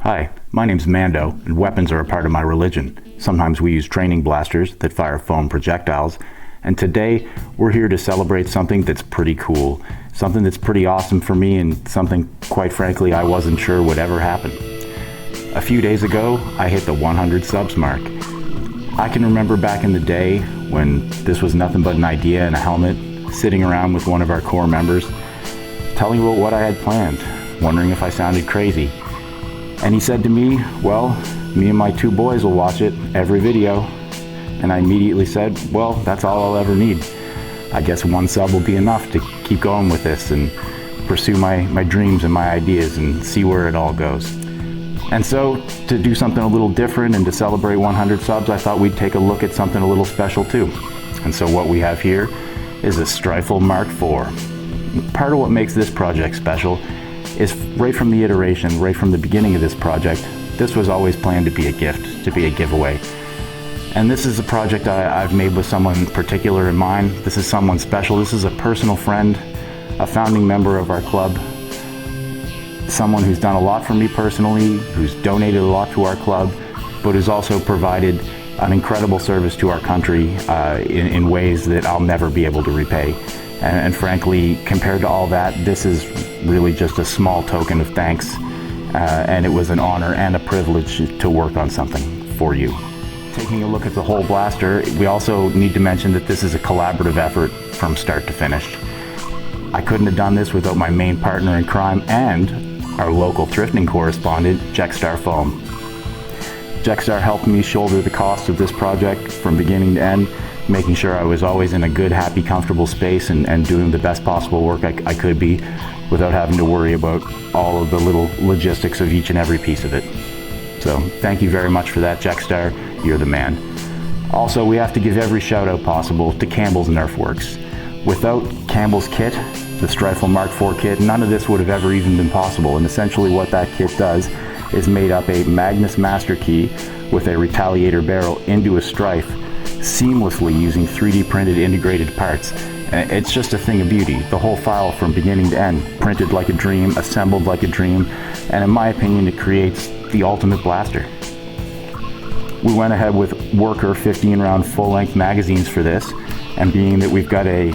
Hi, my name's Mando, and weapons are a part of my religion. Sometimes we use training blasters that fire foam projectiles, and today we're here to celebrate something that's pretty cool, something that's pretty awesome for me, and something, quite frankly, I wasn't sure would ever happen. A few days ago, I hit the 100 subs mark. I can remember back in the day when this was nothing but an idea and a helmet, sitting around with one of our core members, telling about what I had planned, wondering if I sounded crazy. And he said to me, well, me and my two boys will watch it, every video. And I immediately said, well, that's all I'll ever need. I guess one sub will be enough to keep going with this and pursue my dreams and my ideas and see where it all goes. And so, to do something a little different and to celebrate 100 subs, I thought we'd take a look at something a little special too. And so what we have here is a Stryfle MK4. Part of what makes this project special is right from the iteration, right from the beginning of this project, this was always planned to be a gift, to be a giveaway. And this is a project I've made with someone particular in mind. This is someone special. This is a personal friend, a founding member of our club, someone who's done a lot for me personally, who's donated a lot to our club, but who's also provided an incredible service to our country in ways that I'll never be able to repay. And frankly, compared to all that, this is really just a small token of thanks. And it was an honor and a privilege to work on something for you. Taking a look at the whole blaster, we also need to mention that this is a collaborative effort from start to finish. I couldn't have done this without my main partner in crime and our local thrifting correspondent, Stryfle Foam. Stryfle helped me shoulder the cost of this project from beginning to end, making sure I was always in a good, happy, comfortable space and doing the best possible work I could be without having to worry about all of the little logistics of each and every piece of it. So thank you very much for that, Stryfle. You're the man. Also, we have to give every shout out possible to Campbell's Nerf Works. Without Campbell's kit, the Stryfle MK4 kit, none of this would have ever even been possible. And essentially what that kit does is made up a Magnus Master Key with a Retaliator barrel into a Stryfe, seamlessly using 3D printed integrated parts. And it's just a thing of beauty. The whole file from beginning to end, printed like a dream, assembled like a dream, and in my opinion, it creates the ultimate blaster. We went ahead with Worker 15 round full length magazines for this, and being that we've got a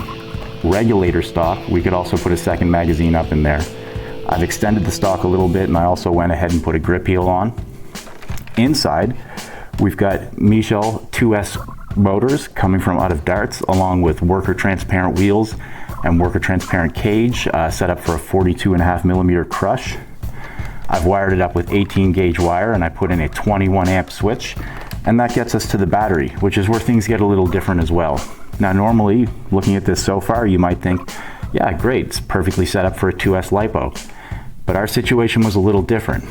regulator stock, we could also put a second magazine up in there. I've extended the stock a little bit, and I also went ahead and put a grip heel on. Inside, we've got Michel 2S motors coming from out of darts, along with Worker transparent wheels and Worker transparent cage set up for a 42.5mm crush. I've wired it up with 18 gauge wire, and I put in a 21 amp switch, and that gets us to the battery, which is where things get a little different as well. Now normally, looking at this so far, you might think, yeah, great, it's perfectly set up for a 2S LiPo. But our situation was a little different.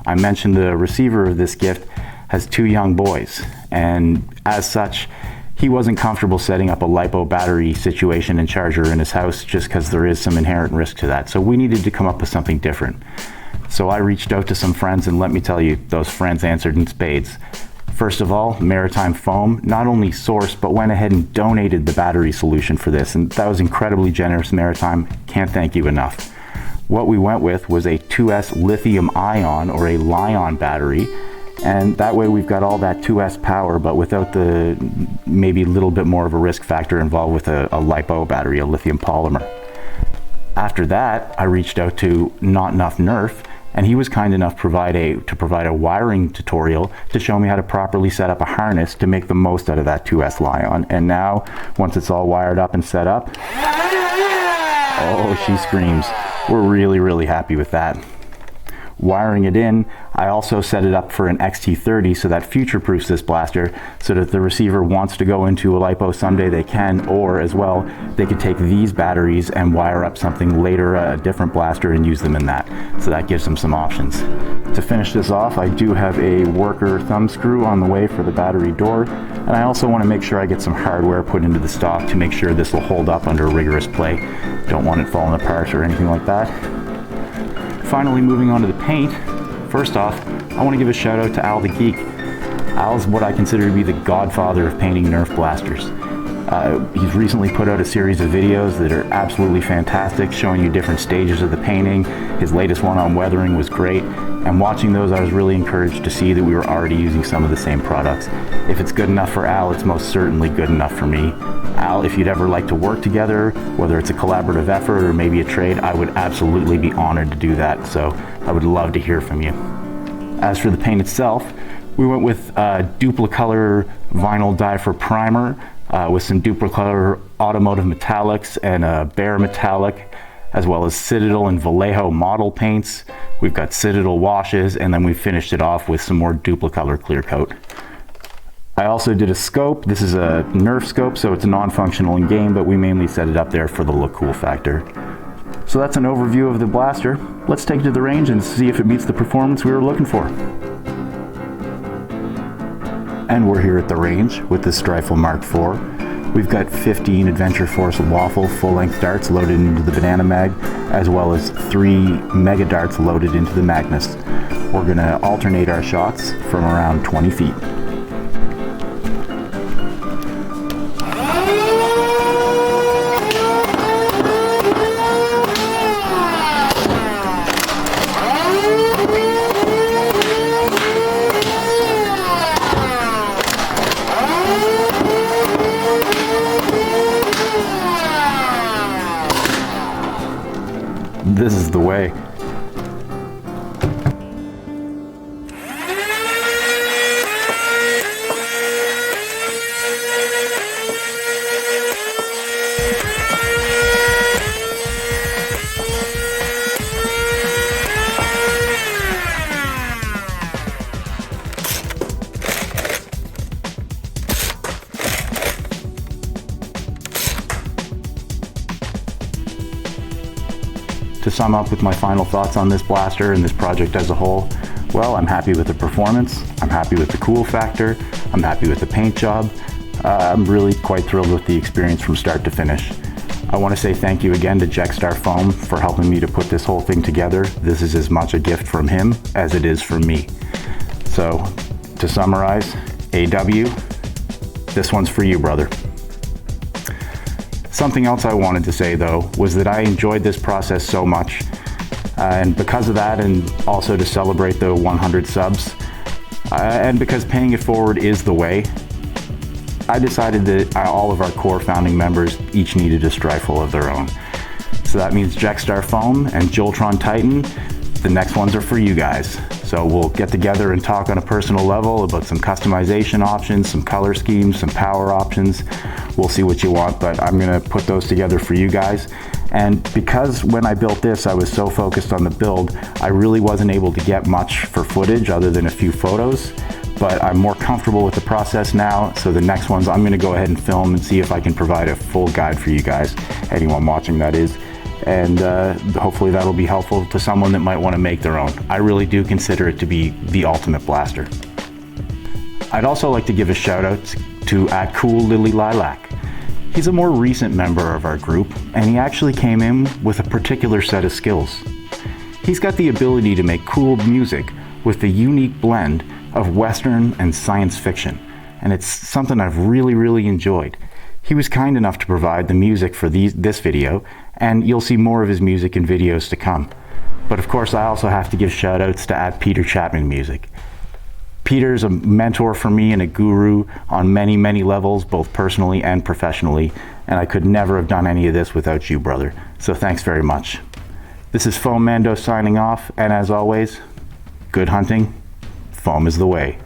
I mentioned the receiver of this gift has two young boys, and as such, he wasn't comfortable setting up a LiPo battery situation and charger in his house just because there is some inherent risk to that. So we needed to come up with something different. So I reached out to some friends, and let me tell you, those friends answered in spades. First of all, Maritime Foam not only sourced, but went ahead and donated the battery solution for this, and that was incredibly generous, Maritime. Can't thank you enough. What we went with was a 2S lithium ion, or a Li-ion battery, and that way we've got all that 2S power, but without the maybe a little bit more of a risk factor involved with a LiPo battery, a lithium polymer. After that, I reached out to Not Enough Nerf, and he was kind enough to provide a wiring tutorial to show me how to properly set up a harness to make the most out of that 2S Li-ion. And now, once it's all wired up and set up, oh, she screams. We're really, really happy with that. Wiring it in, I also set it up for an XT30 so that future-proofs this blaster, so that if the receiver wants to go into a LiPo someday they can, or as well, they could take these batteries and wire up something later, a different blaster, and use them in that. So that gives them some options. To finish this off, I do have a Worker thumb screw on the way for the battery door, and I also want to make sure I get some hardware put into the stock to make sure this will hold up under rigorous play. Don't want it falling apart or anything like that. Finally, moving on to the paint. First off, I want to give a shout out to Al the Geek. Al's what I consider to be the godfather of painting Nerf blasters. He's recently put out a series of videos that are absolutely fantastic, showing you different stages of the painting. His latest one on weathering was great, and watching those I was really encouraged to see that we were already using some of the same products. If it's good enough for Al, it's most certainly good enough for me. Al, if you'd ever like to work together, whether it's a collaborative effort or maybe a trade, I would absolutely be honored to do that, so I would love to hear from you. As for the paint itself, we went with Duplicolor vinyl dye for primer, with some Duplicolor automotive metallics and a bare metallic, as well as Citadel and Vallejo model paints. We've got Citadel washes, and then we finished it off with some more Duplicolor clear coat. I also did a scope. This is a Nerf scope, so it's non-functional in game, but we mainly set it up there for the look cool factor. So that's an overview of the blaster. Let's take it to the range and see if it meets the performance we were looking for. And we're here at the range with the Stryfle MK4. We've got 15 Adventure Force Waffle full-length darts loaded into the Banana Mag, as well as 3 Mega Darts loaded into the Magnus. We're gonna alternate our shots from around 20 feet. This is the way. To sum up with my final thoughts on this blaster and this project as a whole, well, I'm happy with the performance, I'm happy with the cool factor, I'm happy with the paint job. I'm really quite thrilled with the experience from start to finish. I want to say thank you again to Jetstar Foam for helping me to put this whole thing together. This is as much a gift from him as it is from me. So, to summarize, AW, this one's for you, brother. Something else I wanted to say though was that I enjoyed this process so much, and because of that, and also to celebrate the 100 subs, and because paying it forward is the way, I decided that all of our core founding members each needed a Stryfle of their own. So that means Jetstar Foam and Joltron Titan, the next ones are for you guys. So we'll get together and talk on a personal level about some customization options, some color schemes, some power options. We'll see what you want, but I'm gonna put those together for you guys. And because when I built this, I was so focused on the build, I really wasn't able to get much for footage other than a few photos, but I'm more comfortable with the process now. So the next ones, I'm gonna go ahead and film and see if I can provide a full guide for you guys, anyone watching that is. And hopefully that'll be helpful to someone that might want to make their own. I really do consider it to be the ultimate blaster. I'd also like to give a shout out to @CoolLilyLilac. He's a more recent member of our group, and he actually came in with a particular set of skills. He's got the ability to make cool music with the unique blend of Western and science fiction, and it's something I've really enjoyed. He was kind enough to provide the music for this video, and you'll see more of his music and videos to come. But of course, I also have to give shout outs to @Peter Chapman Music. Peter's a mentor for me and a guru on many levels, both personally and professionally, and I could never have done any of this without you, brother. So thanks very much. This is FoaMando signing off, and as always, good hunting. Foam is the way.